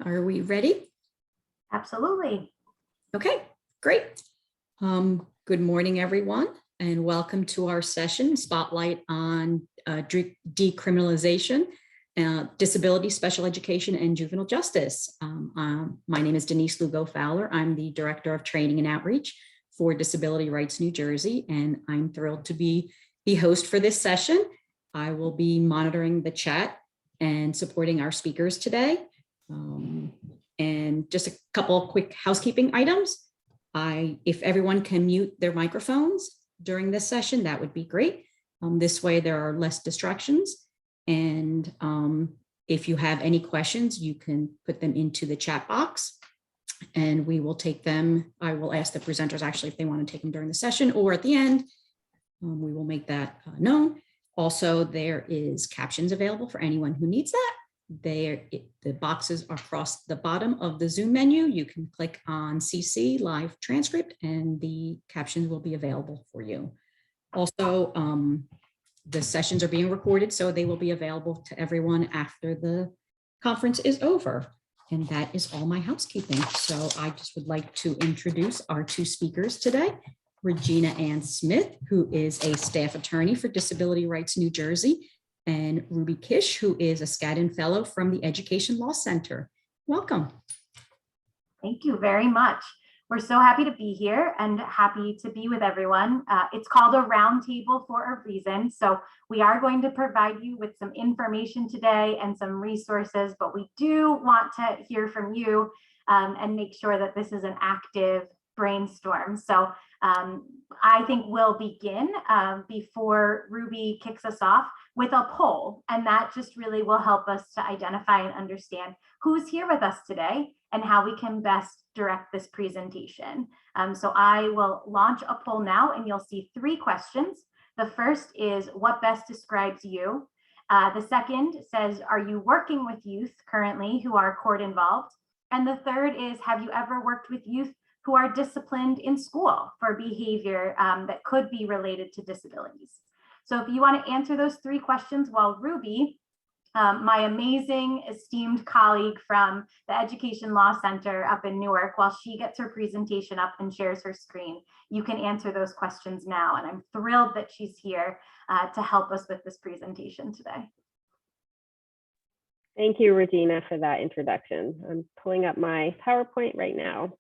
Are we ready? Absolutely. Okay, great. Good morning, everyone, and welcome to our session, Spotlight on Decriminalization, Disability, Special Education, and Juvenile Justice. My name is Denise Lugo-Fowler. I'm the Director of Training and Outreach for Disability Rights New Jersey, and I'm thrilled to be the host for this session. I will be monitoring the chat and supporting our speakers today. And just a couple of quick housekeeping items. If everyone can mute their microphones during this session, that would be great. This way there are less distractions. And if you have any questions, you can put them into the chat box and we will take them. I will ask the presenters actually if they want to take them during the session or at the end. We will make that known. Also, there is captions available for anyone who needs that. The boxes are across the bottom of the Zoom menu. You can click on CC live transcript and the captions will be available for you. Also, the sessions are being recorded, so they will be available to everyone after the conference is over. And that is all my housekeeping. So I just would like to introduce our two speakers today. Regina Ann Smith, who is a staff attorney for Disability Rights New Jersey, and Ruby Kish, who is a Skadden Fellow from the Education Law Center. Welcome. Thank you very much. We're so happy to be here and happy to be with everyone. It's called a roundtable for a reason. So we are going to provide you with some information today and some resources, but we do want to hear from you and make sure that this is an active brainstorm. So I think we'll begin before Ruby kicks us off with a poll, and that just really will help us to identify and understand who's here with us today and how we can best direct this presentation. So I will launch a poll now, and you'll see 3 questions. The first is, what best describes you? The second says, are you working with youth currently who are court involved? And the third is, have you ever worked with youth who are disciplined in school for behavior that could be related to disabilities? So if you want to answer those 3 questions while Ruby, my amazing esteemed colleague from the Education Law Center up in Newark, while she gets her presentation up and shares her screen, you can answer those questions now. And I'm thrilled that she's here to help us with this presentation today. Thank you, Regina, for that introduction. I'm pulling up my PowerPoint right now.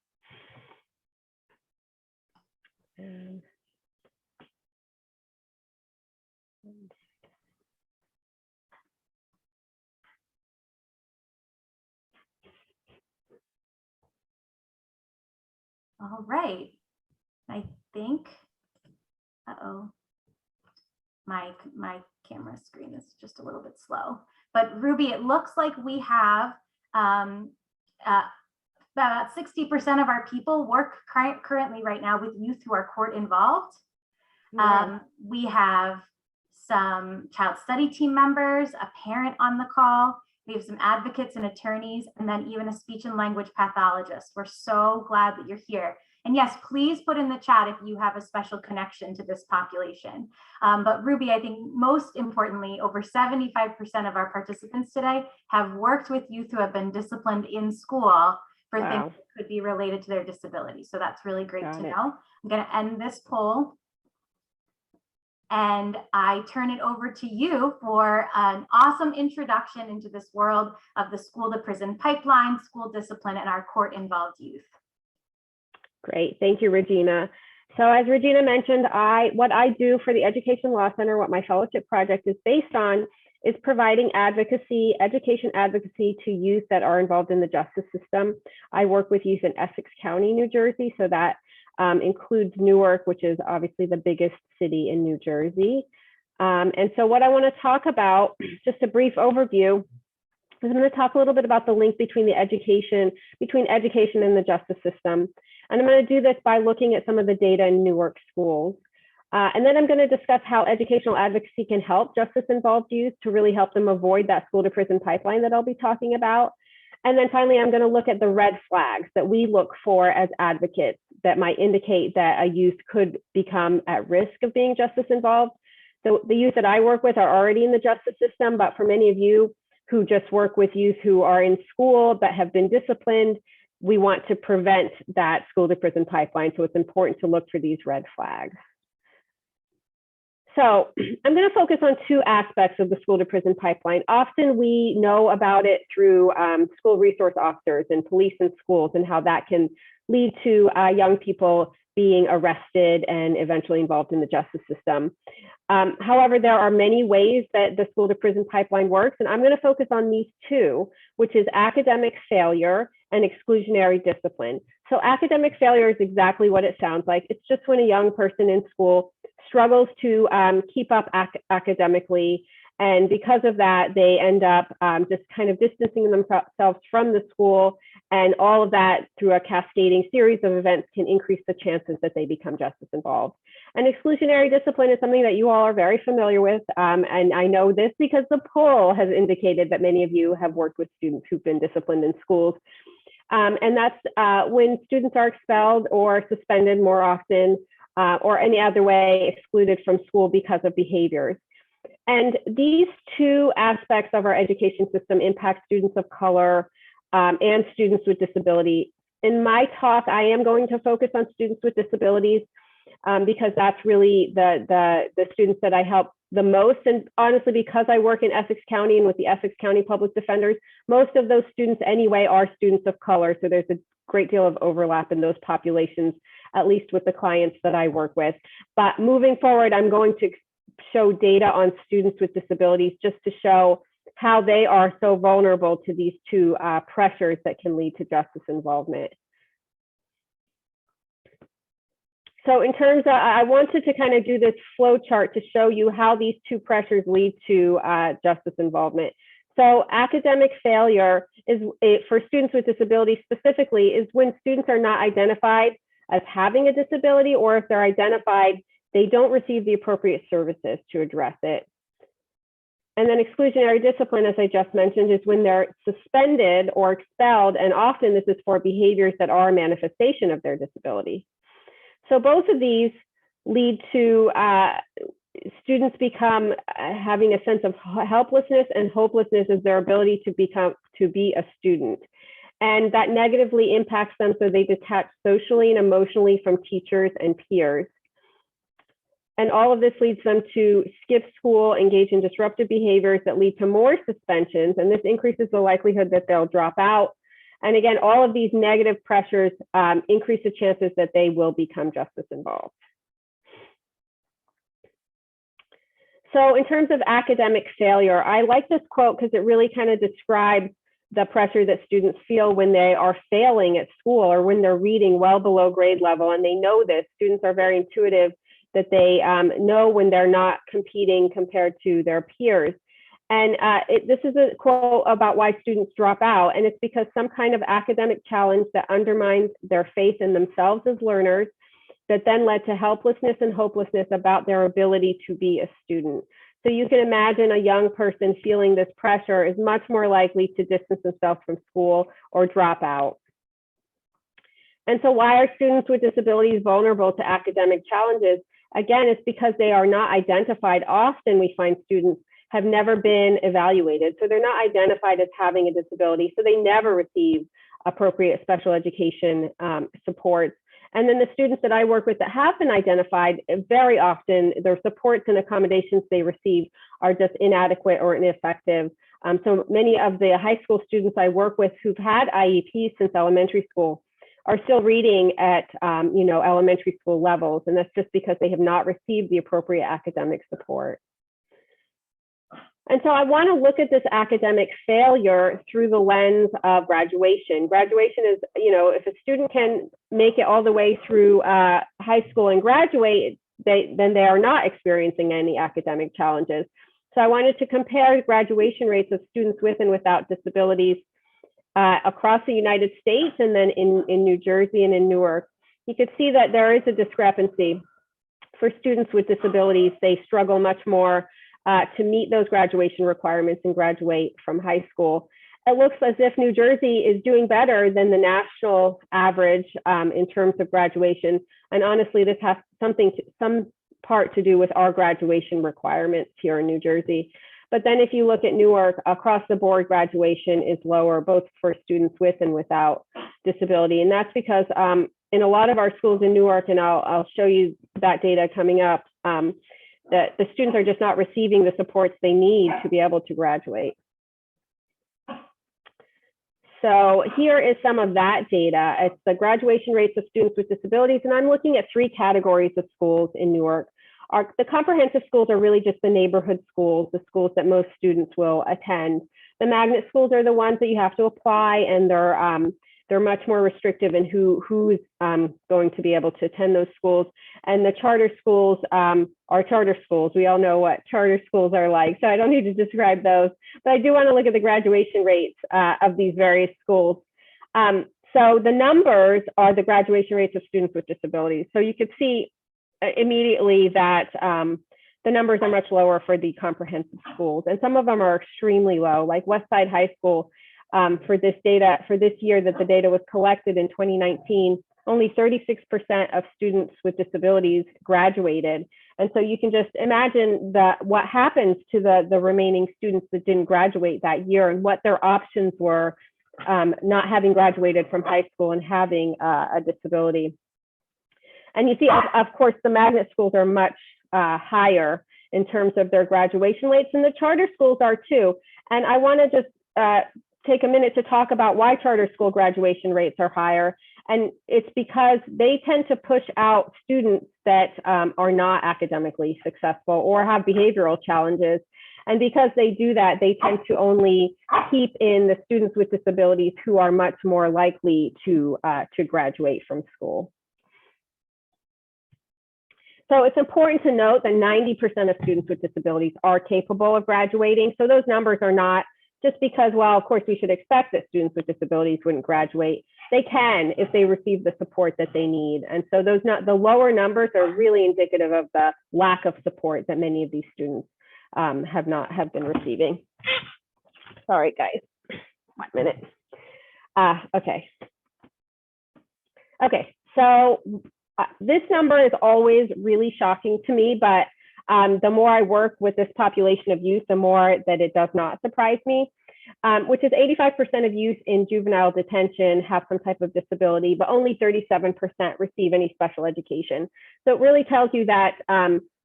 All right, I think, my camera screen is just a little bit slow. But Ruby, it looks like we have about 60% of our people work currently right now with youth who are court involved. Yeah. We have some child study team members, a parent on the call. We have some advocates and attorneys, and then even a speech and language pathologist. We're so glad that you're here. And yes, please put in the chat if you have a special connection to this population. But Ruby, I think most importantly, over 75% of our participants today have worked with youth who have been disciplined in school for things that could be related to their disability. So that's really great to know. I'm going to end this poll. And I turn it over to you for an awesome introduction into this world of the school to prison pipeline, school discipline, and our court involved youth. Great, thank you, Regina. So as Regina mentioned, what I do for the Education Law Center, what my fellowship project is based on, is providing advocacy, education advocacy to youth that are involved in the justice system. I work with youth in Essex County, New Jersey, so that includes Newark, which is obviously the biggest city in New Jersey. And so what I want to talk about, just a brief overview, is I'm going to talk a little bit about the link between education and the justice system. And I'm going to do this by looking at some of the data in Newark schools. And then I'm going to discuss how educational advocacy can help justice-involved youth to really help them avoid that school-to-prison pipeline that I'll be talking about. And then finally, I'm going to look at the red flags that we look for as advocates that might indicate that a youth could become at risk of being justice-involved. So the youth that I work with are already in the justice system, but for many of you, who just work with youth who are in school but have been disciplined. We want to prevent that school to prison pipeline. So it's important to look for these red flags. So I'm going to focus on two aspects of the school to prison pipeline. Often we know about it through school resource officers and police in schools, and how that can lead to young people being arrested and eventually involved in the justice system. However, there are many ways that the school to prison pipeline works, and I'm going to focus on these two, which is academic failure and exclusionary discipline. So academic failure is exactly what it sounds like. It's just when a young person in school struggles to keep up academically, and because of that, they end up just kind of distancing themselves from the school, and all of that through a cascading series of events can increase the chances that they become justice involved. And exclusionary discipline is something that you all are very familiar with, and I know this because the poll has indicated that many of you have worked with students who've been disciplined in schools. And that's when students are expelled or suspended more often, or any other way excluded from school because of behaviors. And these two aspects of our education system impact students of color and students with disability. In my talk, I am going to focus on students with disabilities because that's really the students that I help the most. And honestly, because I work in Essex County and with the Essex County Public Defenders, most of those students anyway are students of color. So there's a great deal of overlap in those populations, at least with the clients that I work with. But moving forward, I'm going to show data on students with disabilities just to show how they are so vulnerable to these two pressures that can lead to justice involvement. So in terms of, I wanted to kind of do this flow chart to show you how these two pressures lead to justice involvement. So academic failure is, for students with disabilities specifically, is when students are not identified as having a disability, or if they're identified, they don't receive the appropriate services to address it. And then exclusionary discipline, as I just mentioned, is when they're suspended or expelled, and often this is for behaviors that are a manifestation of their disability. So both of these lead to students become having a sense of helplessness and hopelessness as their ability to be a student. And that negatively impacts them, so they detach socially and emotionally from teachers and peers. And all of this leads them to skip school, engage in disruptive behaviors that lead to more suspensions, and this increases the likelihood that they'll drop out. And again, all of these negative pressures increase the chances that they will become justice involved. So in terms of academic failure, I like this quote because it really kind of describes the pressure that students feel when they are failing at school or when they're reading well below grade level. And they know this. Students are very intuitive that they know when they're not competing compared to their peers. And this is a quote about why students drop out. And it's because some kind of academic challenge that undermines their faith in themselves as learners, that then led to helplessness and hopelessness about their ability to be a student. So you can imagine a young person feeling this pressure is much more likely to distance themselves from school or drop out. And so why are students with disabilities vulnerable to academic challenges? Again, it's because they are not identified. Often we find students have never been evaluated. So they're not identified as having a disability. So they never receive appropriate special education supports. And then the students that I work with that have been identified, very often their supports and accommodations they receive are just inadequate or ineffective. So many of the high school students I work with who've had IEPs since elementary school are still reading at elementary school levels. And that's just because they have not received the appropriate academic support. And so I want to look at this academic failure through the lens of graduation. Graduation is, if a student can make it all the way through high school and graduate, then they are not experiencing any academic challenges. So I wanted to compare graduation rates of students with and without disabilities across the United States, and then in New Jersey and in Newark. You could see that there is a discrepancy. For students with disabilities, they struggle much more to meet those graduation requirements and graduate from high school. It looks as if New Jersey is doing better than the national average in terms of graduation. And honestly, this has some part to do with our graduation requirements here in New Jersey. But then if you look at Newark, across the board, graduation is lower, both for students with and without disability. And that's because in a lot of our schools in Newark, and I'll show you that data coming up, that the students are just not receiving the supports they need to be able to graduate. So here is some of that data. It's the graduation rates of students with disabilities, and I'm looking at 3 categories of schools in Newark. The comprehensive schools are really just the neighborhood schools, the schools that most students will attend. The magnet schools are the ones that you have to apply, and they're much more restrictive in who's going to be able to attend those schools. And the charter schools are charter schools. We all know what charter schools are like, so I don't need to describe those. But I do want to look at the graduation rates of these various schools. So the numbers are the graduation rates of students with disabilities. So you could see immediately that the numbers are much lower for the comprehensive schools, and some of them are extremely low, like Westside High School. For this year that the data was collected in 2019, only 36% of students with disabilities graduated. And so you can just imagine what happens to the remaining students that didn't graduate that year and what their options were, not having graduated from high school and having a disability. And you see, of course, the magnet schools are much higher in terms of their graduation rates, and the charter schools are too. And I want to just take a minute to talk about why charter school graduation rates are higher. And it's because they tend to push out students that are not academically successful or have behavioral challenges. And because they do that, they tend to only keep in the students with disabilities who are much more likely to graduate from school. So it's important to note that 90% of students with disabilities are capable of graduating. So those numbers are not just because, well, of course, we should expect that students with disabilities wouldn't graduate. They can if they receive the support that they need. And so the lower numbers are really indicative of the lack of support that many of these students have been receiving. Sorry, guys, 1 minute. Okay. Okay, so this number is always really shocking to me, but the more I work with this population of youth, the more that it does not surprise me, which is 85% of youth in juvenile detention have some type of disability, but only 37% receive any special education. So it really tells you that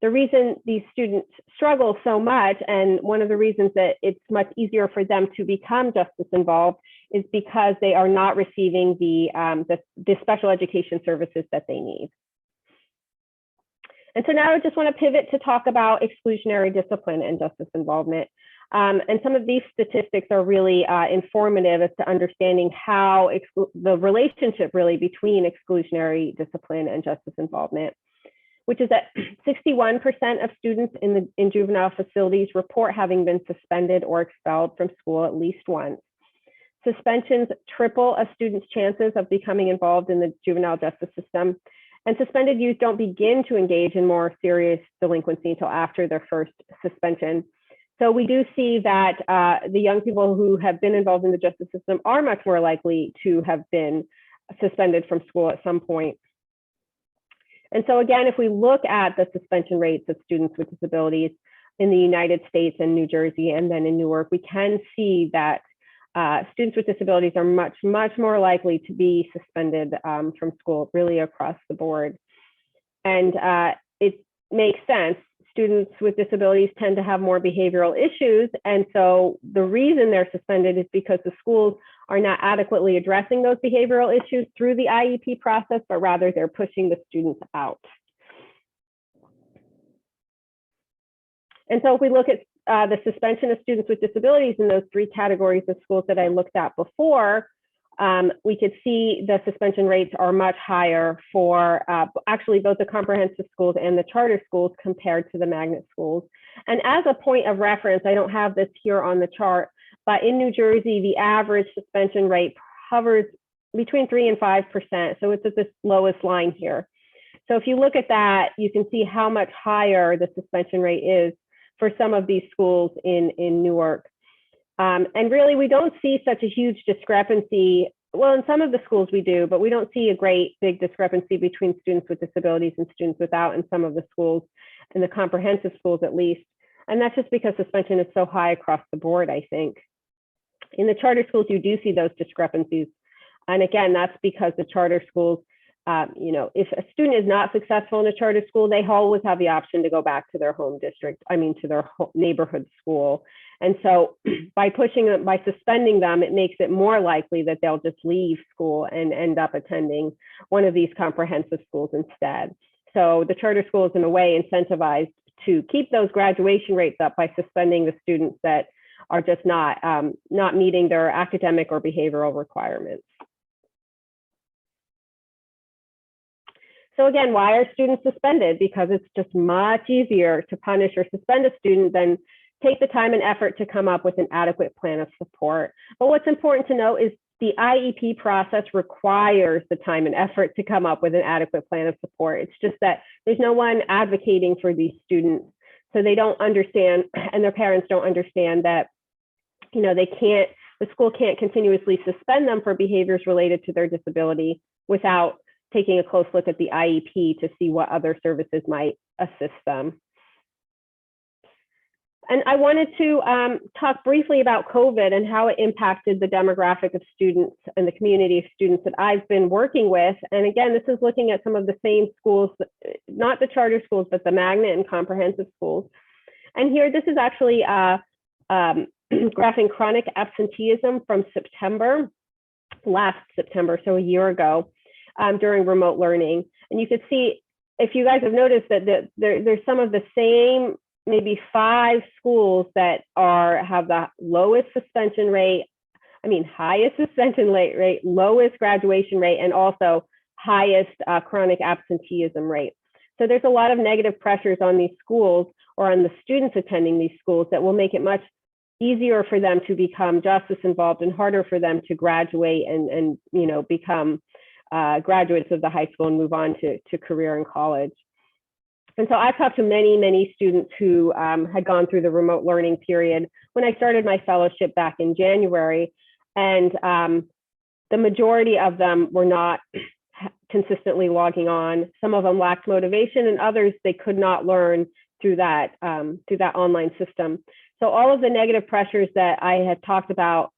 the reason these students struggle so much, and one of the reasons that it's much easier for them to become justice involved, is because they are not receiving the special education services that they need. And so now I just want to pivot to talk about exclusionary discipline and justice involvement. And some of these statistics are really informative as to understanding how the relationship really between exclusionary discipline and justice involvement, which is that 61% of students in juvenile facilities report having been suspended or expelled from school at least once. Suspensions triple a student's chances of becoming involved in the juvenile justice system. And suspended youth don't begin to engage in more serious delinquency until after their first suspension. So we do see that the young people who have been involved in the justice system are much more likely to have been suspended from school at some point. And so again, if we look at the suspension rates of students with disabilities in the United States and New Jersey, and then in Newark, we can see that students with disabilities are much more likely to be suspended from school, really across the board. And it makes sense. Students with disabilities tend to have more behavioral issues. And so the reason they're suspended is because the schools are not adequately addressing those behavioral issues through the IEP process, but rather they're pushing the students out. And so if we look at the suspension of students with disabilities in those 3 categories of schools that I looked at before, we could see the suspension rates are much higher for actually both the comprehensive schools and the charter schools compared to the magnet schools. And as a point of reference, I don't have this here on the chart, but in New Jersey, the average suspension rate hovers between 3 and 5%. So it's at this lowest line here. So if you look at that, you can see how much higher the suspension rate is for some of these schools in Newark. And really, we don't see such a huge discrepancy. Well, in some of the schools we do, but we don't see a great big discrepancy between students with disabilities and students without in some of the schools, in the comprehensive schools at least. And that's just because suspension is so high across the board, I think. In the charter schools, you do see those discrepancies. And again, that's because the charter schools, if a student is not successful in a charter school, they always have the option to go back to their home district, to their neighborhood school. And so by suspending them, it makes it more likely that they'll just leave school and end up attending one of these comprehensive schools instead. So the charter school is in a way incentivized to keep those graduation rates up by suspending the students that are just not meeting their academic or behavioral requirements. So again, why are students suspended? Because it's just much easier to punish or suspend a student than take the time and effort to come up with an adequate plan of support. But what's important to note is the IEP process requires the time and effort to come up with an adequate plan of support. It's just that there's no one advocating for these students. So they don't understand, and their parents don't understand that, the school can't continuously suspend them for behaviors related to their disability without taking a close look at the IEP to see what other services might assist them. And I wanted to talk briefly about COVID and how it impacted the demographic of students and the community of students that I've been working with. And again, this is looking at some of the same schools, not the charter schools, but the magnet and comprehensive schools. And here, this is actually graphing chronic absenteeism from last September, so a year ago, during remote learning. And you could see, if you guys have noticed, that there's some of the same maybe 5 schools that have the lowest suspension rate, highest suspension rate, lowest graduation rate, and also highest chronic absenteeism rate. So there's a lot of negative pressures on these schools or on the students attending these schools that will make it much easier for them to become justice involved and harder for them to graduate and become graduates of the high school and move on to career in college. And so I've talked to many, many students who had gone through the remote learning period when I started my fellowship back in January. And the majority of them were not consistently logging on. Some of them lacked motivation, and others, they could not learn through that online system. So all of the negative pressures that I had talked about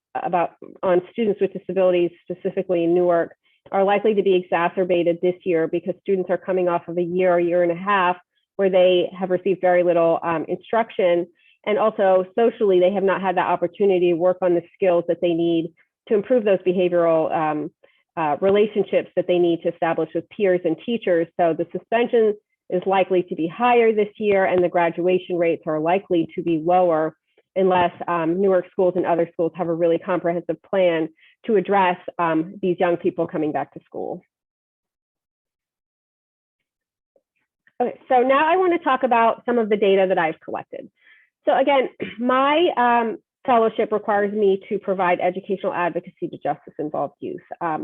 on students with disabilities, specifically in Newark, are likely to be exacerbated this year because students are coming off of a year and a half where they have received very little instruction. And also socially, they have not had the opportunity to work on the skills that they need to improve those behavioral relationships that they need to establish with peers and teachers. So the suspension is likely to be higher this year, and the graduation rates are likely to be lower unless Newark schools and other schools have a really comprehensive plan to address these young people coming back to school. Okay, so now I want to talk about some of the data that I've collected. So again, my fellowship requires me to provide educational advocacy to justice-involved youth.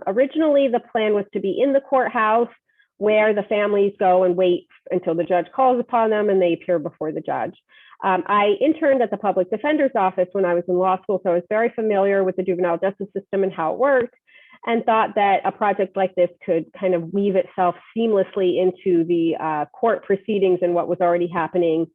Originally, the plan was to be in the courthouse where the families go and wait until the judge calls upon them and they appear before the judge. I interned at the public defender's office when I was in law school, so I was very familiar with the juvenile justice system and how it worked, and thought that a project like this could kind of weave itself seamlessly into the court proceedings and what was already happening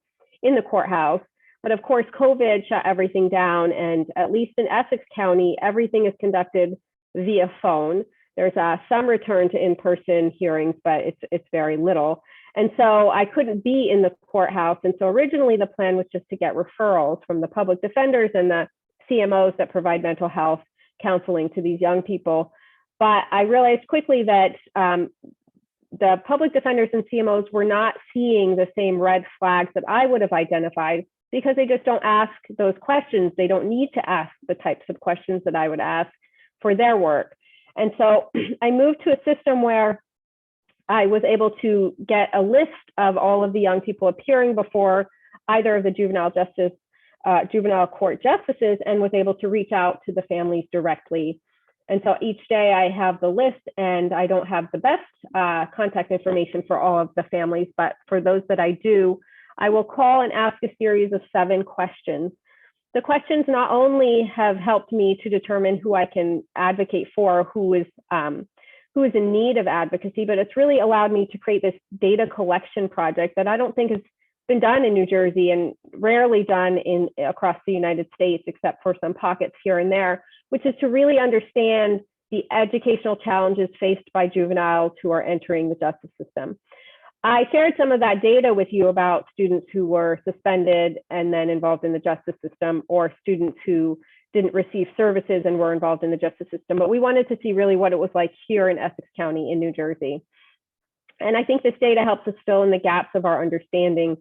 in the courthouse. But of course, COVID shut everything down, and at least in Essex County, everything is conducted via phone. There's some return to in-person hearings, but it's very little. And so I couldn't be in the courthouse. And so originally the plan was just to get referrals from the public defenders and the CMOs that provide mental health counseling to these young people. But I realized quickly that the public defenders and CMOs were not seeing the same red flags that I would have identified because they just don't ask those questions. They don't need to ask the types of questions that I would ask for their work. And so I moved to a system where I was able to get a list of all of the young people appearing before either of the juvenile court justices, and was able to reach out to the families directly. And so each day I have the list, and I don't have the best contact information for all of the families, but for those that I do, I will call and ask a series of 7 questions. The questions not only have helped me to determine who I can advocate for, who is in need of advocacy, but it's really allowed me to create this data collection project that I don't think is been done in New Jersey and rarely done across the United States, except for some pockets here and there, which is to really understand the educational challenges faced by juveniles who are entering the justice system. I shared some of that data with you about students who were suspended and then involved in the justice system, or students who didn't receive services and were involved in the justice system. But we wanted to see really what it was like here in Essex County in New Jersey. And I think this data helps us fill in the gaps of our understanding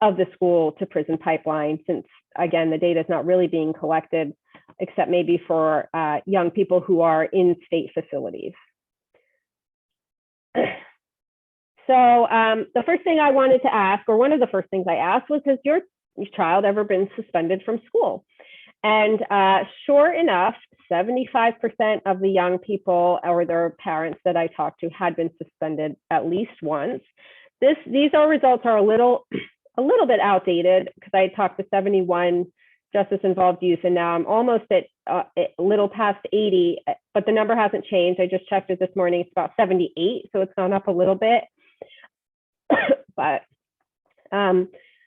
of the school to prison pipeline, since again, the data is not really being collected, except maybe for young people who are in state facilities. So the first thing I wanted to ask, or one of the first things I asked, was, has your child ever been suspended from school? And sure enough, 75% of the young people or their parents that I talked to had been suspended at least once. These results are a little bit outdated, because I talked to 71 justice-involved youth, and now I'm almost at a little past 80, but the number hasn't changed. I just checked it this morning. It's about 78, so it's gone up a little bit.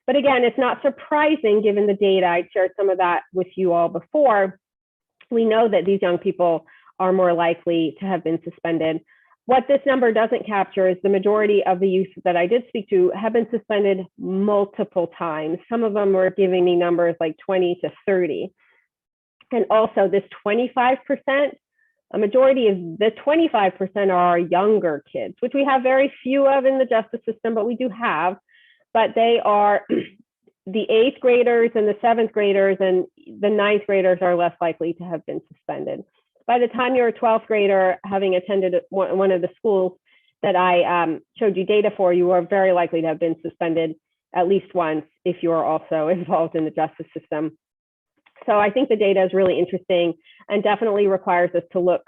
But again, it's not surprising given the data. I shared some of that with you all before. We know that these young people are more likely to have been suspended. What this number doesn't capture is the majority of the youth that I did speak to have been suspended multiple times. Some of them were giving me numbers like 20 to 30. And also this 25%, a majority of the 25% are younger kids, which we have very few of in the justice system, but we do have. But they are the 8th graders and the 7th graders, and the 9th graders are less likely to have been suspended. By the time you're a 12th grader, having attended one of the schools that I showed you data for, you are very likely to have been suspended at least once if you are also involved in the justice system. So I think the data is really interesting and definitely requires us to look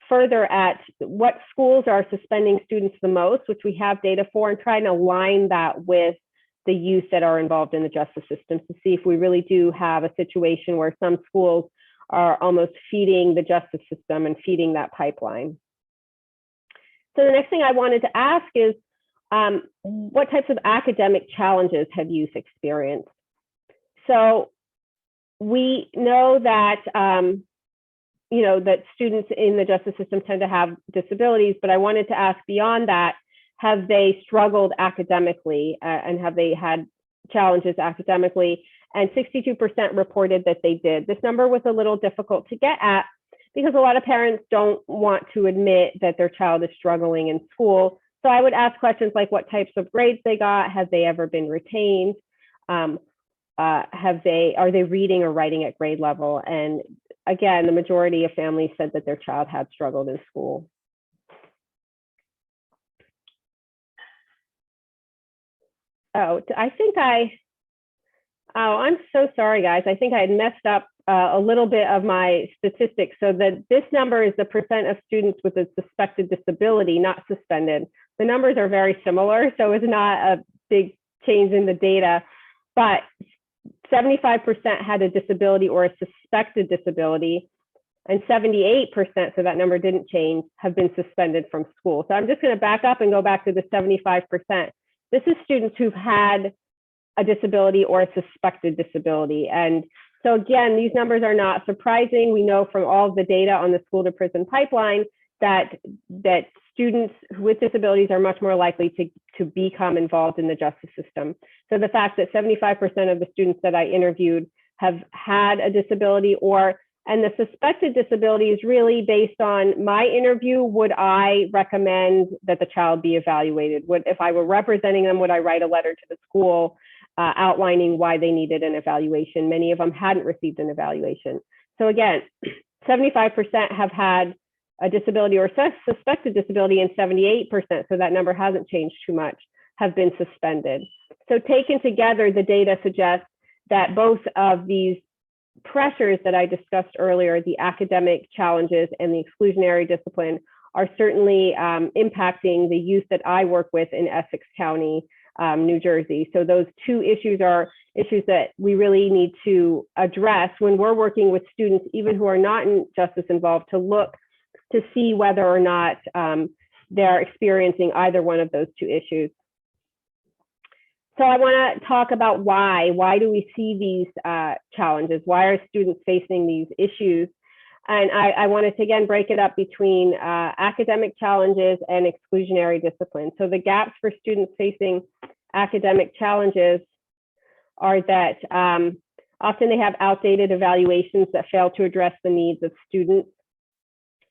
further at what schools are suspending students the most, which we have data for, and try and align that with the youth that are involved in the justice system to see if we really do have a situation where some schools are almost feeding the justice system and feeding that pipeline. So the next thing I wanted to ask is, what types of academic challenges have youth experienced? So we know that, that students in the justice system tend to have disabilities, but I wanted to ask beyond that, have they struggled academically and have they had challenges academically? And 62% reported that they did. This number was a little difficult to get at because a lot of parents don't want to admit that their child is struggling in school. So I would ask questions like what types of grades they got, have they ever been retained, are they reading or writing at grade level? And again, the majority of families said that their child had struggled in school. I'm so sorry, guys. I think I had messed up a little bit of my statistics. So that this number is the percent of students with a suspected disability, not suspended. The numbers are very similar, so it's not a big change in the data, but 75% had a disability or a suspected disability, and 78%, so that number didn't change, have been suspended from school. So I'm just going to back up and go back to the 75%. This is students who've had a disability or a suspected disability. And so again, these numbers are not surprising. We know from all of the data on the school to prison pipeline that students with disabilities are much more likely to become involved in the justice system. So the fact that 75% of the students that I interviewed have had a disability and the suspected disability is really based on my interview. Would I recommend that the child be evaluated? If I were representing them, would I write a letter to the school outlining why they needed an evaluation? Many of them hadn't received an evaluation. So again, 75% have had a disability or suspected disability, and 78%, so that number hasn't changed too much, have been suspended. So taken together, the data suggests that both of these pressures that I discussed earlier, the academic challenges and the exclusionary discipline, are certainly impacting the youth that I work with in Essex County, New Jersey. So those two issues are issues that we really need to address when we're working with students, even who are not in justice involved, to look to see whether or not they're experiencing either one of those two issues. So I want to talk about why. Why do we see these challenges? Why are students facing these issues? And I wanted to, again, break it up between academic challenges and exclusionary discipline. So the gaps for students facing academic challenges are that often they have outdated evaluations that fail to address the needs of students.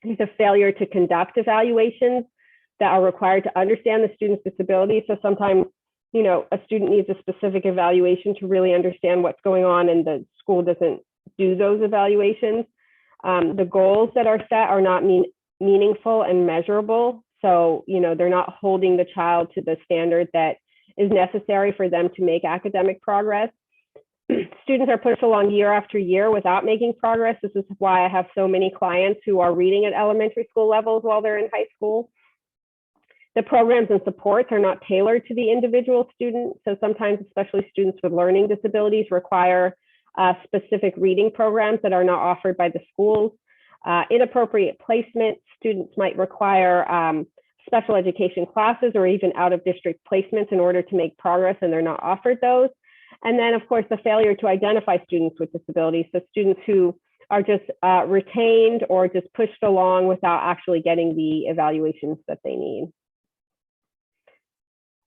There's a failure to conduct evaluations that are required to understand the student's disability. So sometimes, you know, a student needs a specific evaluation to really understand what's going on, and the school doesn't do those evaluations. The goals that are set are not meaningful and measurable. So, you know, they're not holding the child to the standard that is necessary for them to make academic progress. Students are pushed along year after year without making progress. This is why I have so many clients who are reading at elementary school levels while they're in high school. The programs and supports are not tailored to the individual student. So sometimes, especially students with learning disabilities, require specific reading programs that are not offered by the schools. Inappropriate placement, students might require special education classes or even out-of-district placements in order to make progress, and they're not offered those. And then, of course, the failure to identify students with disabilities. So students who are just retained or just pushed along without actually getting the evaluations that they need.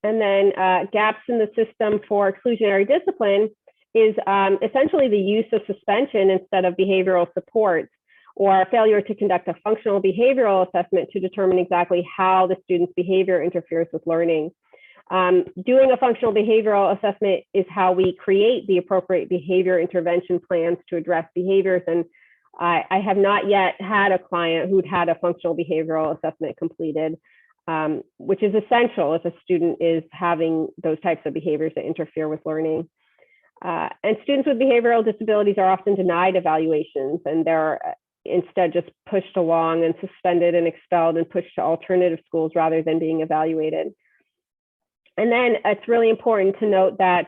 And then gaps in the system for exclusionary discipline is essentially the use of suspension instead of behavioral supports, or failure to conduct a functional behavioral assessment to determine exactly how the student's behavior interferes with learning. Doing a functional behavioral assessment is how we create the appropriate behavior intervention plans to address behaviors. And I have not yet had a client who'd had a functional behavioral assessment completed, which is essential if a student is having those types of behaviors that interfere with learning. And students with behavioral disabilities are often denied evaluations, and they're instead just pushed along and suspended and expelled and pushed to alternative schools rather than being evaluated. And then it's really important to note that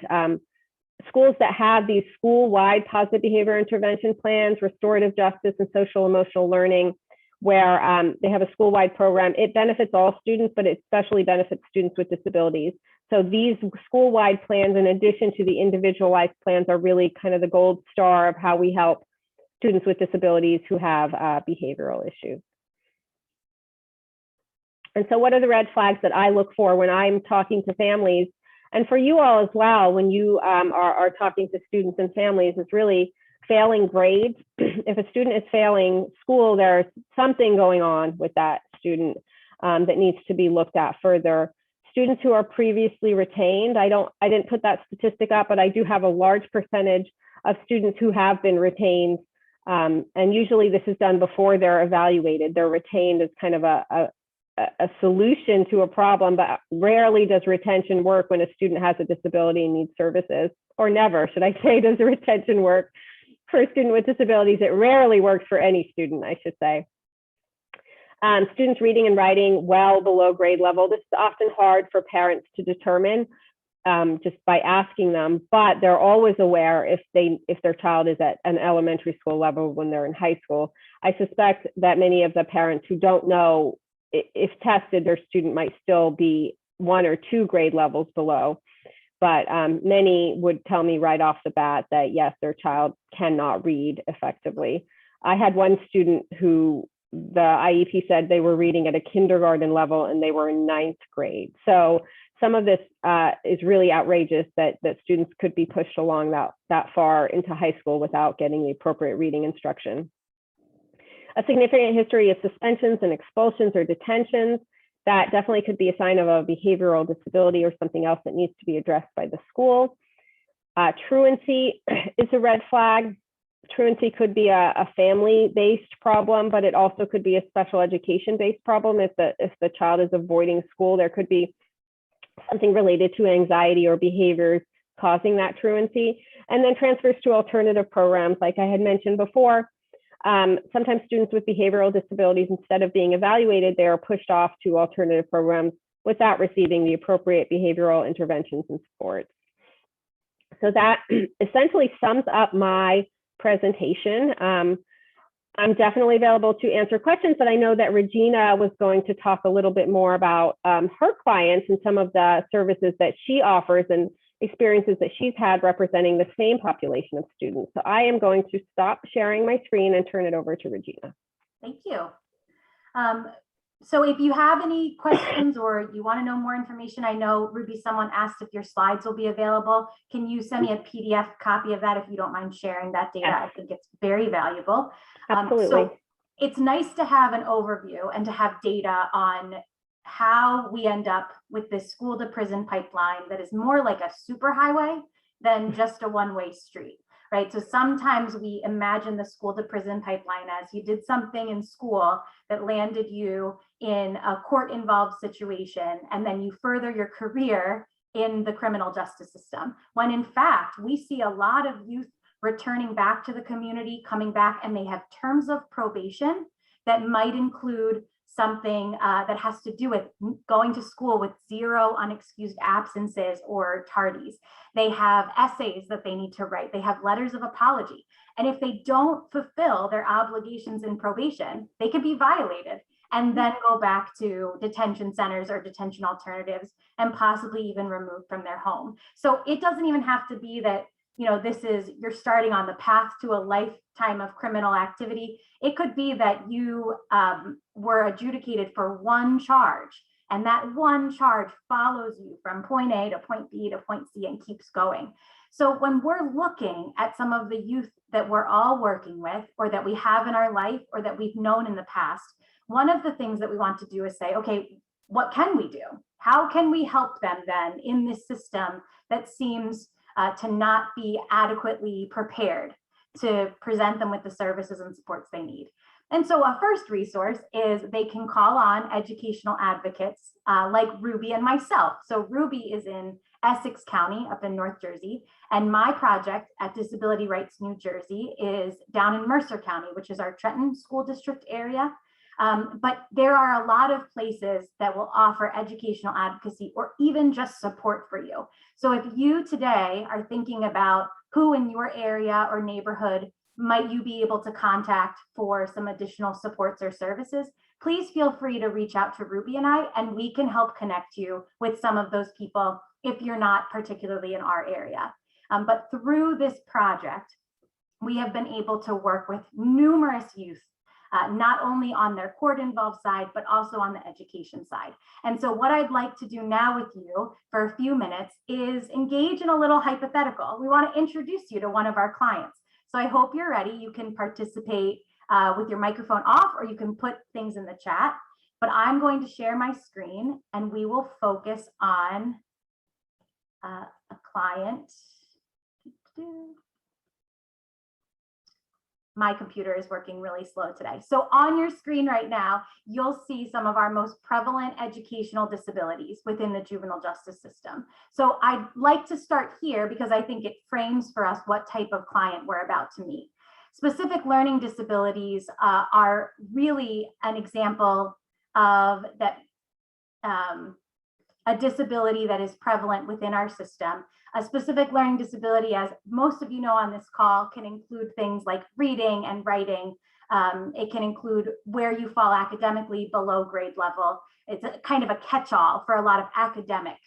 schools that have these school-wide positive behavior intervention plans, restorative justice, and social emotional learning, where they have a school-wide program, it benefits all students, but it especially benefits students with disabilities. So these school-wide plans, in addition to the individualized plans, are really kind of the gold star of how we help students with disabilities who have behavioral issues. And so what are the red flags that I look for when I'm talking to families? And for you all as well, when you are talking to students and families, is really failing grades. If a student is failing school, there's something going on with that student that needs to be looked at further. Students who are previously retained, I didn't put that statistic up, but I do have a large percentage of students who have been retained. And usually this is done before they're evaluated. They're retained as kind of a solution to a problem, but rarely does retention work when a student has a disability and needs services, or never, should I say, does retention work for a student with disabilities. It rarely works for any student, I should say. Students reading and writing well below grade level. This is often hard for parents to determine just by asking them, but they're always aware if their child is at an elementary school level when they're in high school. I suspect that many of the parents who don't know, if tested, their student might still be 1 or 2 grade levels below. But many would tell me right off the bat that yes, their child cannot read effectively. I had one student who the IEP said they were reading at a kindergarten level and they were in 9th grade. So some of this is really outrageous that students could be pushed along that far into high school without getting the appropriate reading instruction. A significant history of suspensions and expulsions or detentions, that definitely could be a sign of a behavioral disability or something else that needs to be addressed by the school. Truancy is a red flag. Truancy could be a family-based problem, but it also could be a special education-based problem. If the child is avoiding school, there could be something related to anxiety or behaviors causing that truancy. And then transfers to alternative programs, like I had mentioned before. Sometimes students with behavioral disabilities, instead of being evaluated, they are pushed off to alternative programs without receiving the appropriate behavioral interventions and supports. So that essentially sums up my presentation. I'm definitely available to answer questions, but I know that Regina was going to talk a little bit more about her clients and some of the services that she offers. And experiences that she's had representing the same population of students. So I am going to stop sharing my screen and turn it over to Regina. Thank you. So if you have any questions or you want to know more information, I know, Ruby, someone asked if your slides will be available. Can you send me a PDF copy of that if you don't mind sharing that data? I think it's very valuable. Absolutely. So it's nice to have an overview and to have data on how we end up with this school to prison pipeline that is more like a superhighway than just a one-way street. Right. So sometimes we imagine the school to prison pipeline as you did something in school that landed you in a court involved situation, and then you further your career in the criminal justice system. When in fact, we see a lot of youth returning back to the community, coming back, and they have terms of probation that might include something that has to do with going to school with 0 unexcused absences or tardies. They have essays that they need to write. They have letters of apology. And if they don't fulfill their obligations in probation, they could be violated and then go back to detention centers or detention alternatives and possibly even removed from their home. So it doesn't even have to be that, you know, this is, you're starting on the path to a lifetime of criminal activity. It could be that you were adjudicated for one charge, and that one charge follows you from point A to point B to point C and keeps going. So when we're looking at some of the youth that we're all working with, or that we have in our life, or that we've known in the past, one of the things that we want to do is say, okay, what can we do? How can we help them then in this system that seems to not be adequately prepared to present them with the services and supports they need? And so a first resource is they can call on educational advocates like Ruby and myself. So Ruby is in Essex County up in North Jersey, and my project at Disability Rights New Jersey is down in Mercer County, which is our Trenton School District area. But there are a lot of places that will offer educational advocacy or even just support for you. So if you today are thinking about who in your area or neighborhood might you be able to contact for some additional supports or services, please feel free to reach out to Ruby and I, and we can help connect you with some of those people if you're not particularly in our area. But through this project, we have been able to work with numerous youth, not only on their court involved side, but also on the education side. And so what I'd like to do now with you for a few minutes is engage in a little hypothetical. We want to introduce you to one of our clients. So I hope you're ready. You can participate with your microphone off, or you can put things in the chat, but I'm going to share my screen and we will focus on a client. My computer is working really slow today. So on your screen right now, you'll see some of our most prevalent educational disabilities within the juvenile justice system. So I'd like to start here because I think it frames for us what type of client we're about to meet. Specific learning disabilities are really an example of that, a disability that is prevalent within our system. A specific learning disability, as most of you know on this call, can include things like reading and writing. It can include where you fall academically below grade level. It's a kind of a catch-all for a lot of academic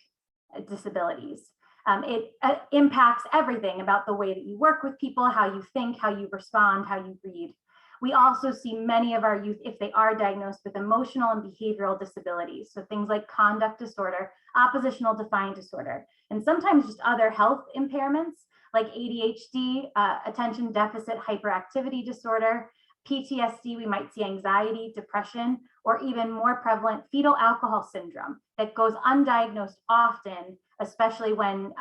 disabilities. It impacts everything about the way that you work with people, how you think, how you respond, how you read. We also see many of our youth, if they are diagnosed with emotional and behavioral disabilities, so things like conduct disorder, oppositional defiant disorder, and sometimes just other health impairments like ADHD, attention deficit hyperactivity disorder, PTSD, we might see anxiety, depression, or even more prevalent fetal alcohol syndrome that goes undiagnosed often, especially when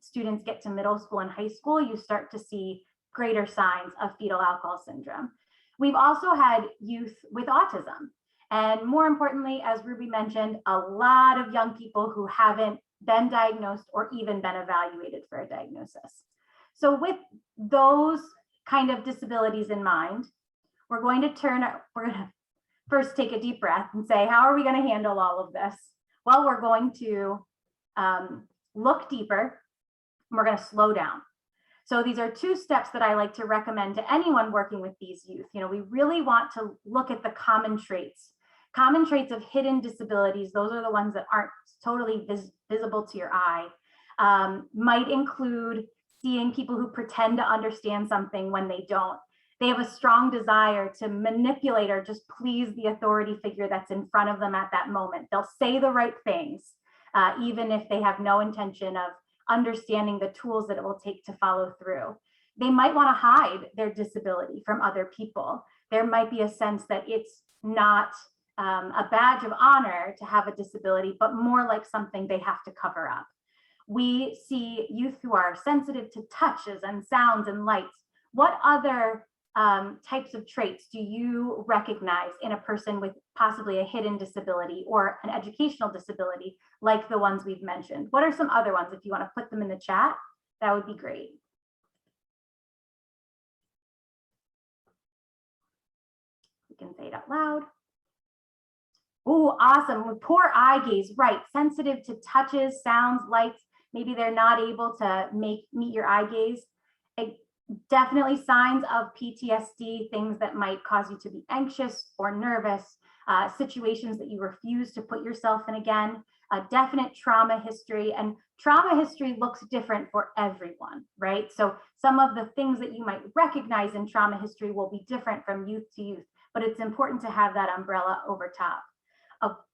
students get to middle school and high school. You start to see greater signs of fetal alcohol syndrome. We've also had youth with autism. And more importantly, as Ruby mentioned, a lot of young people who haven't been diagnosed or even been evaluated for a diagnosis. So with those kind of disabilities in mind, we're going to first take a deep breath and say, how are we going to handle all of this? Well, we're going to look deeper, and we're going to slow down. So these are 2 steps that I like to recommend to anyone working with these youth. You know, we really want to look at the common traits of hidden disabilities. Those are the ones that aren't totally visible to your eye. might include seeing people who pretend to understand something when they don't. They have a strong desire to manipulate or just please the authority figure that's in front of them at that moment. They'll say the right things, even if they have no intention of understanding the tools that it will take to follow through. They might want to hide their disability from other people. There might be a sense that it's not a badge of honor to have a disability, but more like something they have to cover up. We see youth who are sensitive to touches and sounds and lights. What other types of traits do you recognize in a person with possibly a hidden disability or an educational disability like the ones we've mentioned? What are some other ones? If you want to put them in the chat, that would be great. You can say it out loud. Oh, awesome. Poor eye gaze, right. Sensitive to touches, sounds, lights. Maybe they're not able to meet your eye gaze. Definitely signs of PTSD, things that might cause you to be anxious or nervous, situations that you refuse to put yourself in again, a definite trauma history. And trauma history looks different for everyone, right? So some of the things that you might recognize in trauma history will be different from youth to youth, but it's important to have that umbrella over top.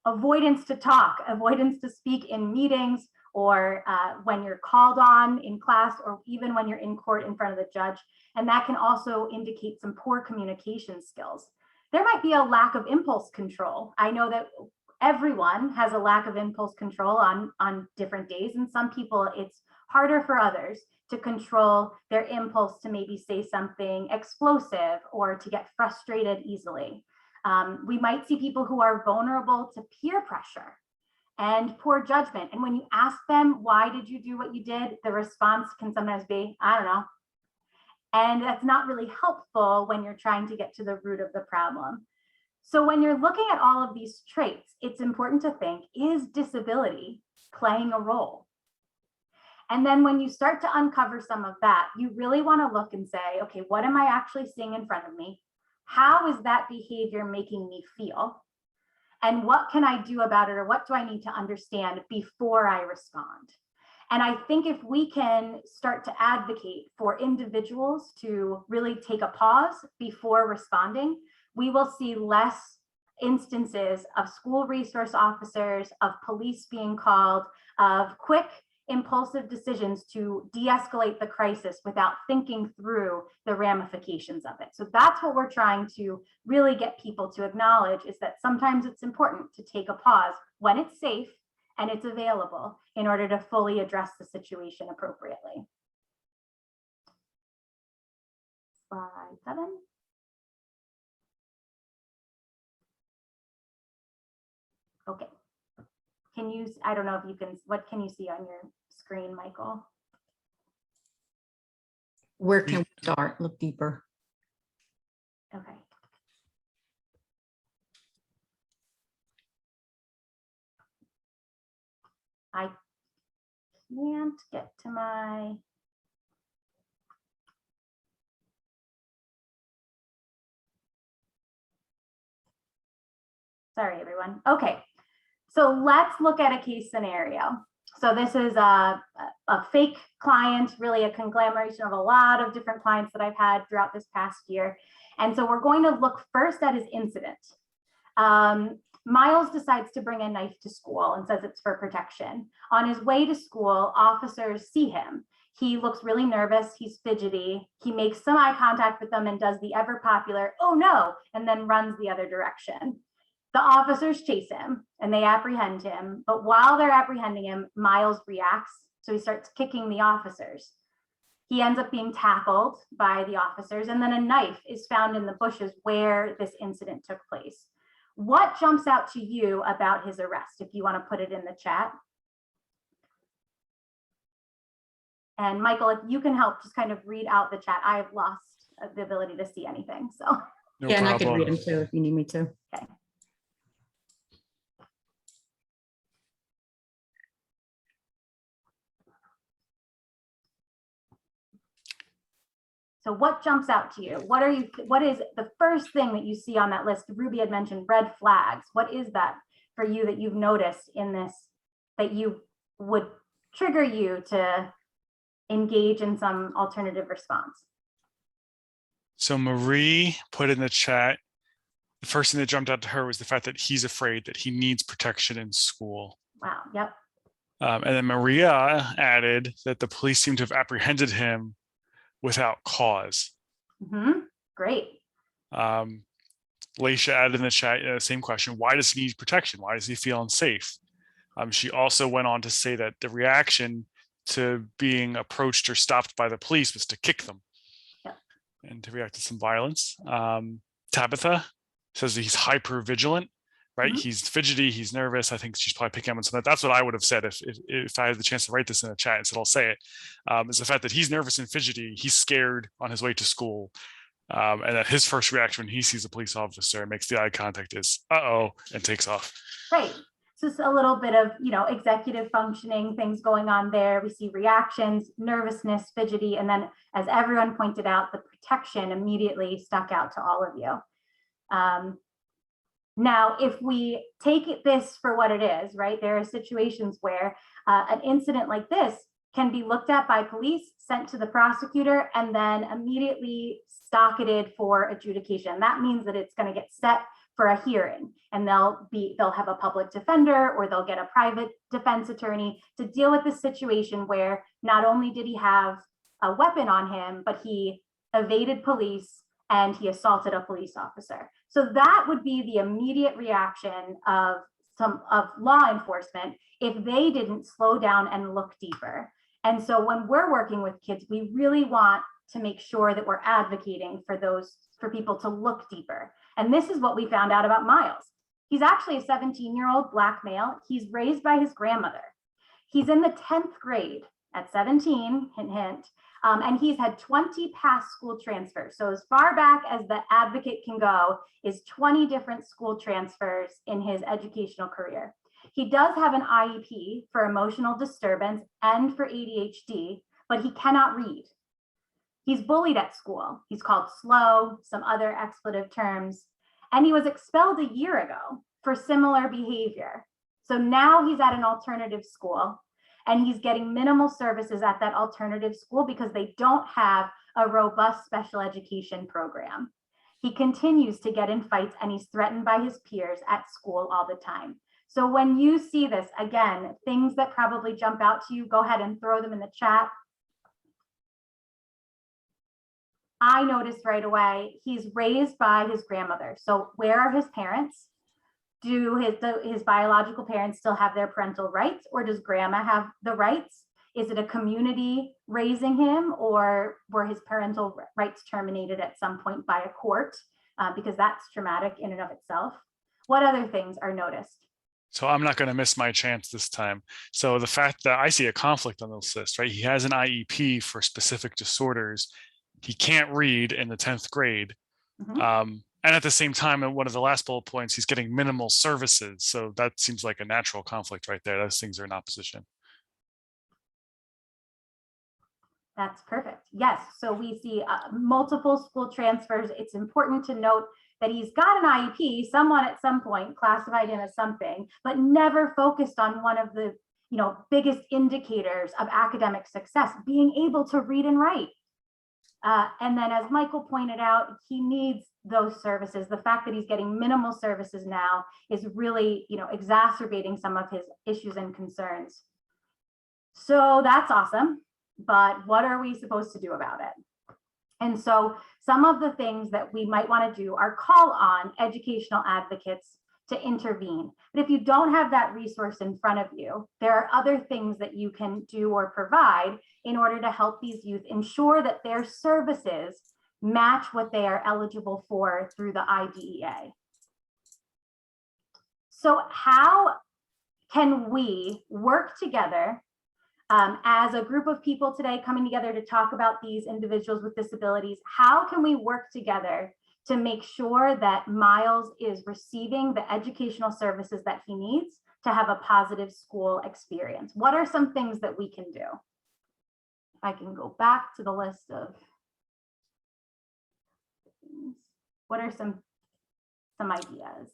Avoidance to talk, avoidance to speak in meetings, or when you're called on in class, or even when you're in court in front of the judge. And that can also indicate some poor communication skills. There might be a lack of impulse control. I know that everyone has a lack of impulse control on different days, and some people it's harder for others to control their impulse to maybe say something explosive or to get frustrated easily. We might see people who are vulnerable to peer pressure and poor judgment. And when you ask them, why did you do what you did? The response can sometimes be, I don't know. And that's not really helpful when you're trying to get to the root of the problem. So when you're looking at all of these traits, it's important to think, is disability playing a role? And then when you start to uncover some of that, you really want to look and say, okay, what am I actually seeing in front of me? How is that behavior making me feel? And what can I do about it, or what do I need to understand before I respond? And I think if we can start to advocate for individuals to really take a pause before responding, we will see less instances of school resource officers, of police being called, of quick, impulsive decisions to de-escalate the crisis without thinking through the ramifications of it. So that's what we're trying to really get people to acknowledge, is that sometimes it's important to take a pause when it's safe and it's available in order to fully address the situation appropriately. Slide 7. Okay. Can you, I don't know if you can, what can you see on your screen, Michael? Where can we start? Look deeper. Okay. I can't get to my, sorry, everyone. Okay. So let's look at a case scenario. So this is a fake client, really a conglomeration of a lot of different clients that I've had throughout this past year. And so we're going to look first at his incident. Miles decides to bring a knife to school and says it's for protection. On his way to school, officers see him. He looks really nervous, he's fidgety. He makes some eye contact with them and does the ever popular, oh no, and then runs the other direction. The officers chase him and they apprehend him, but while they're apprehending him, Miles reacts. So he starts kicking the officers. He ends up being tackled by the officers, and then a knife is found in the bushes where this incident took place. What jumps out to you about his arrest, if you want to put it in the chat? And Michael, if you can help just kind of read out the chat. I have lost the ability to see anything, so. No yeah, problem. And I can read them too if you need me to. Okay. So what jumps out to you? What is the first thing that you see on that list? Ruby had mentioned red flags. What is that for you that you've noticed in this that you would trigger you to engage in some alternative response? So Marie put in the chat, the first thing that jumped out to her was the fact that he's afraid that he needs protection in school. Wow, yep. And then Maria added that the police seem to have apprehended him without cause. Great. Laisha added in the chat, same question. Why does he need protection? Why does he feel unsafe? She also went on to say that the reaction to being approached or stopped by the police was to kick them and to react to some violence. Tabitha says that he's hyper vigilant, right? He's fidgety, he's nervous. I think she's probably picking up on something. That's what I would have said if I had the chance to write this in the chat. And so I'll say it. Is the fact that he's nervous and fidgety, he's scared on his way to school. And that his first reaction when he sees a police officer, makes the eye contact, is uh-oh, and takes off. Right. Just a little bit of, executive functioning, things going on there. We see reactions, nervousness, fidgety, and then, as everyone pointed out, the protection immediately stuck out to all of you. Now, if we take this for what it is, right, there are situations where an incident like this can be looked at by police, sent to the prosecutor, and then immediately docketed for adjudication. That means that it's going to get set for a hearing, and they'll have a public defender, or they'll get a private defense attorney to deal with this situation where not only did he have a weapon on him, but he evaded police and he assaulted a police officer. So that would be the immediate reaction of law enforcement if they didn't slow down and look deeper. And so when we're working with kids, we really want to make sure that we're advocating for people to look deeper. And this is what we found out about Miles. He's actually a 17-year-old Black male. He's raised by his grandmother. He's in the 10th grade at 17, hint, hint, and he's had 20 past school transfers. So as far back as the advocate can go is 20 different school transfers in his educational career. He does have an IEP for emotional disturbance and for ADHD, but he cannot read. He's bullied at school. He's called slow, some other expletive terms, and he was expelled a year ago for similar behavior. So now he's at an alternative school, and he's getting minimal services at that alternative school because they don't have a robust special education program. He continues to get in fights, and he's threatened by his peers at school all the time. So when you see this, again, things that probably jump out to you, go ahead and throw them in the chat. I noticed right away, he's raised by his grandmother. So where are his parents? Do his biological parents still have their parental rights, or does grandma have the rights? Is it a community raising him, or were his parental rights terminated at some point by a court? Because that's traumatic in and of itself. What other things are noticed? So I'm not going to miss my chance this time. So the fact that I see a conflict on this list, right? He has an IEP for specific disorders. He can't read in the 10th grade. And at the same time, in one of the last bullet points, he's getting minimal services. So that seems like a natural conflict right there. Those things are in opposition. That's perfect. Yes. So we see multiple school transfers. It's important to note that he's got an IEP, someone at some point classified him as something, but never focused on one of the biggest indicators of academic success, being able to read and write. And then, as Michael pointed out, he needs those services. The fact that he's getting minimal services now is really, exacerbating some of his issues and concerns. So that's awesome, but what are we supposed to do about it? And so some of the things that we might want to do are call on educational advocates to intervene. But if you don't have that resource in front of you, there are other things that you can do or provide in order to help these youth ensure that their services match what they are eligible for through the IDEA. So how can we work together as a group of people today coming together to talk about these individuals with disabilities? How can we work together to make sure that Miles is receiving the educational services that he needs to have a positive school experience? What are some things that we can do? If I can go back to the list of things, what are some ideas?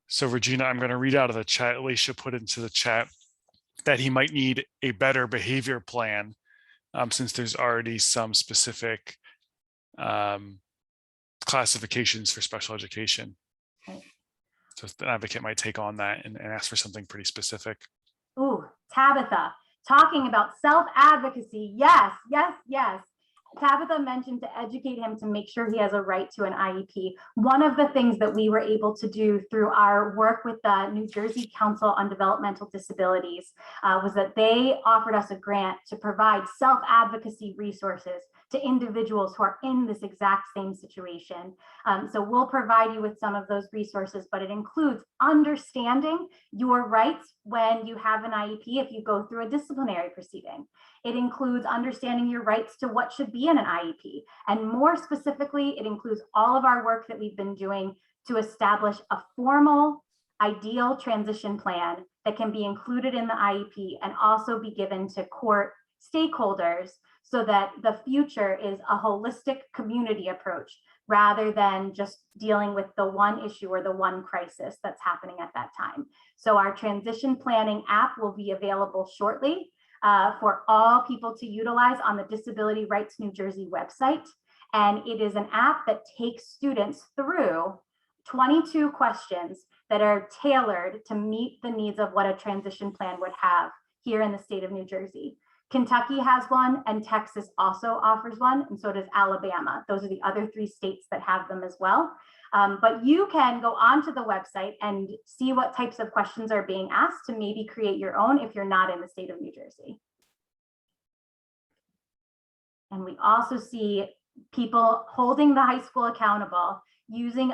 So Regina, I'm going to read out of the chat. Alicia put into the chat that he might need a better behavior plan, since there's already some specific classifications for special education. So the advocate might take on that and ask for something pretty specific. Ooh, Tabitha, talking about self-advocacy. Yes, yes, yes. Tabitha mentioned to educate him to make sure he has a right to an IEP. One of the things that we were able to do through our work with the New Jersey Council on Developmental Disabilities was that they offered us a grant to provide self-advocacy resources to individuals who are in this exact same situation. So we'll provide you with some of those resources, but it includes understanding your rights when you have an IEP if you go through a disciplinary proceeding. It includes understanding your rights to what should be in an IEP. And more specifically, it includes all of our work that we've been doing to establish a formal, ideal transition plan that can be included in the IEP and also be given to court stakeholders so that the future is a holistic community approach rather than just dealing with the one issue or the one crisis that's happening at that time. So our transition planning app will be available shortly for all people to utilize on the Disability Rights New Jersey website. And it is an app that takes students through 22 questions that are tailored to meet the needs of what a transition plan would have here in the state of New Jersey. Kentucky has one and Texas also offers one, and so does Alabama. Those are the other 3 states that have them as well. But you can go onto the website and see what types of questions are being asked to maybe create your own if you're not in the state of New Jersey. And we also see people holding the high school accountable, using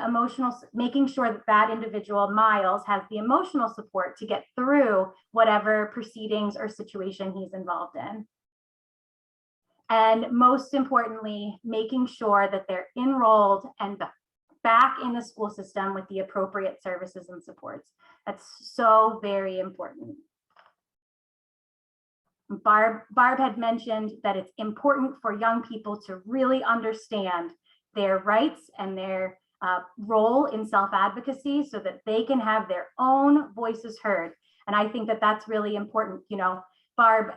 making sure that that individual, Miles, has the emotional support to get through whatever proceedings or situation he's involved in. And most importantly, making sure that they're enrolled and back in the school system with the appropriate services and supports. That's so very important. Barb had mentioned that it's important for young people to really understand their rights and their role in self-advocacy so that they can have their own voices heard. And I think that that's really important. You know, Barb,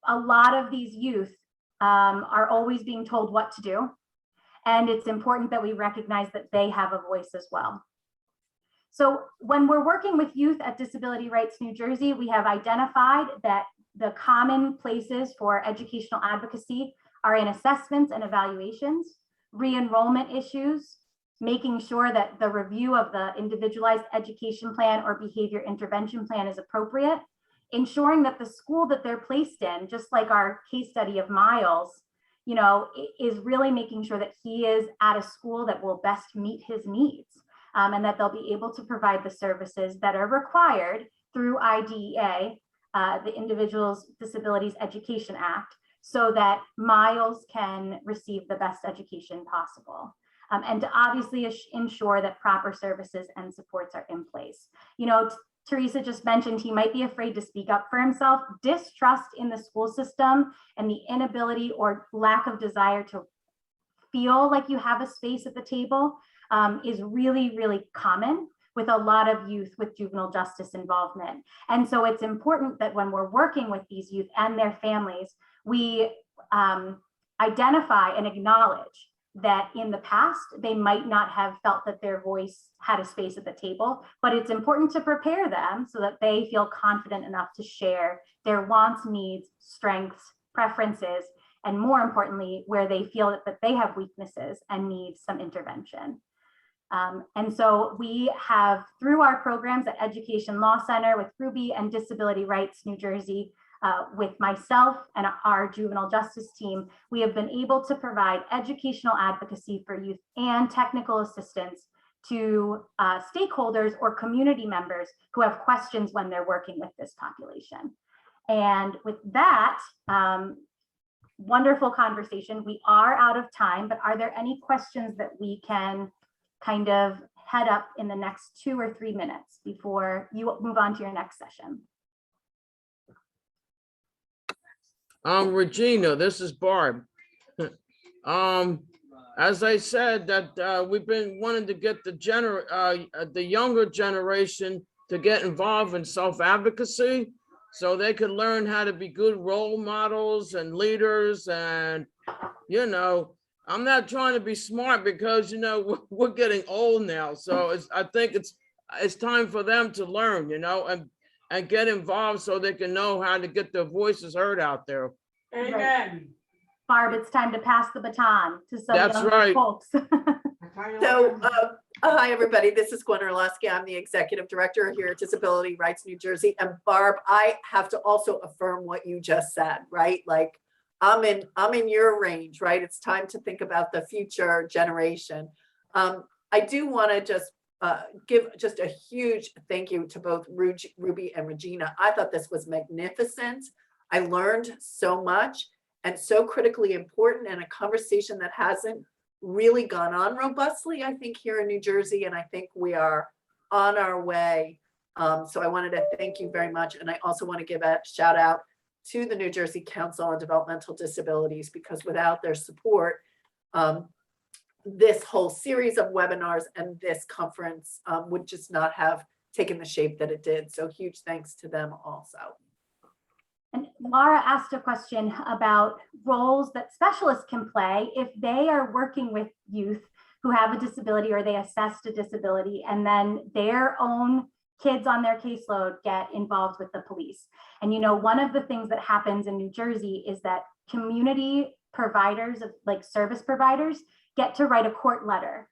a lot of these youth are always being told what to do. And it's important that we recognize that they have a voice as well. So when we're working with youth at Disability Rights New Jersey, we have identified that the common places for educational advocacy are in assessments and evaluations, re-enrollment issues, making sure that the review of the individualized education plan or behavior intervention plan is appropriate, ensuring that the school that they're placed in, just like our case study of Miles, you know, is really making sure that he is at a school that will best meet his needs, and that they'll be able to provide the services that are required through IDEA, the Individuals Disabilities Education Act, so that Miles can receive the best education possible. And to obviously ensure that proper services and supports are in place. You know, Teresa just mentioned he might be afraid to speak up for himself. Distrust in the school system and the inability or lack of desire to feel like you have a space at the table is really, really common with a lot of youth with juvenile justice involvement. And so it's important that when we're working with these youth and their families, we identify and acknowledge that in the past, they might not have felt that their voice had a space at the table, but it's important to prepare them so that they feel confident enough to share their wants, needs, strengths, preferences, and more importantly, where they feel that they have weaknesses and need some intervention. And so we have, through our programs at Education Law Center with Ruby and Disability Rights New Jersey, with myself and our juvenile justice team, we have been able to provide educational advocacy for youth and technical assistance to stakeholders or community members who have questions when they're working with this population. And with that wonderful conversation, we are out of time, but are there any questions that we can kind of head up in the next 2 or 3 minutes before you move on to your next session? Regina, this is Barb. As I said, that we've been wanting to get the younger generation to get involved in self-advocacy. so they could learn how to be good role models and leaders. And, you know, I'm not trying to be smart because, you know, we're getting old now. So I think it's time for them to learn, you know, and get involved so they can know how to get their voices heard out there. Amen. Barb, it's time to pass the baton to some That's younger right. folks. So, hi, everybody. This is Gwen Orlowski. I'm the executive director here at Disability Rights New Jersey. And Barb, I have to also affirm what you just said, right? Like, I'm in your range, right? It's time to think about the future generation. I do want to just give just a huge thank you to both Ruby and Regina. I thought this was magnificent. I learned so much and so critically important, and a conversation that hasn't really gone on robustly, I think, here in New Jersey. And I think we are on our way. So I wanted to thank you very much. And I also want to give a shout out to the New Jersey Council on Developmental Disabilities, because without their support, this whole series of webinars and this conference would just not have taken the shape that it did. So huge thanks to them also. And Laura asked a question about roles that specialists can play if they are working with youth who have a disability or they assessed a disability, and then their own kids on their caseload get involved with the police. And, you know, one of the things that happens in New Jersey is that community providers, of like service providers, get to write a court letter.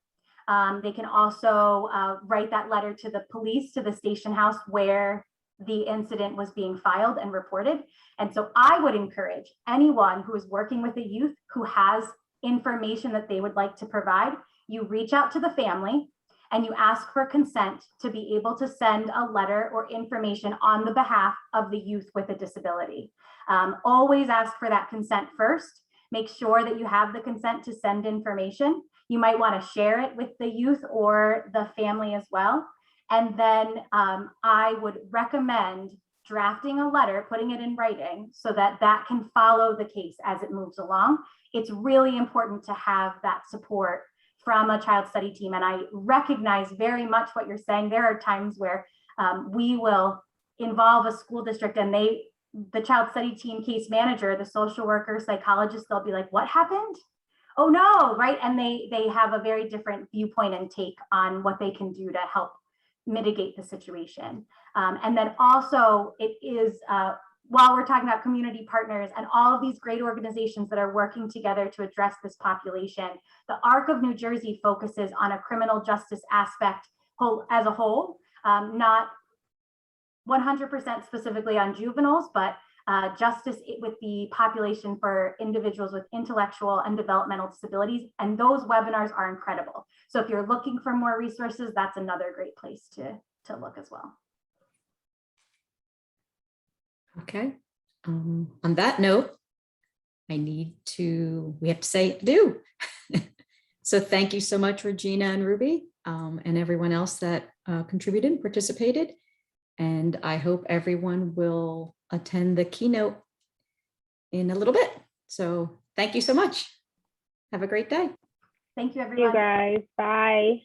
They can also write that letter to the police, to the station house where the incident was being filed and reported. And so I would encourage anyone who is working with a youth who has information that they would like to provide, you reach out to the family and you ask for consent to be able to send a letter or information on the behalf of the youth with a disability. Always ask for that consent first. Make sure that you have the consent to send information. You might want to share it with the youth or the family as well. And then I would recommend drafting a letter, putting it in writing so that that can follow the case as it moves along. It's really important to have that support from a child study team. And I recognize very much what you're saying. There are times where we will involve a school district and the child study team case manager, the social worker, psychologist, they'll be like, what happened? Oh no, right? And they have a very different viewpoint and take on what they can do to help mitigate the situation. And then also it is, while we're talking about community partners and all of these great organizations that are working together to address this population, the ARC of New Jersey focuses on a criminal justice aspect as a whole, not 100% specifically on juveniles, but justice with the population for individuals with intellectual and developmental disabilities. And those webinars are incredible. So if you're looking for more resources, that's another great place to look as well. Okay. On that note, we have to say adieu. So thank you so much, Regina and Ruby, and everyone else that contributed and participated. And I hope everyone will attend the keynote in a little bit. So thank you so much. Have a great day. Thank you, everyone. You guys, bye.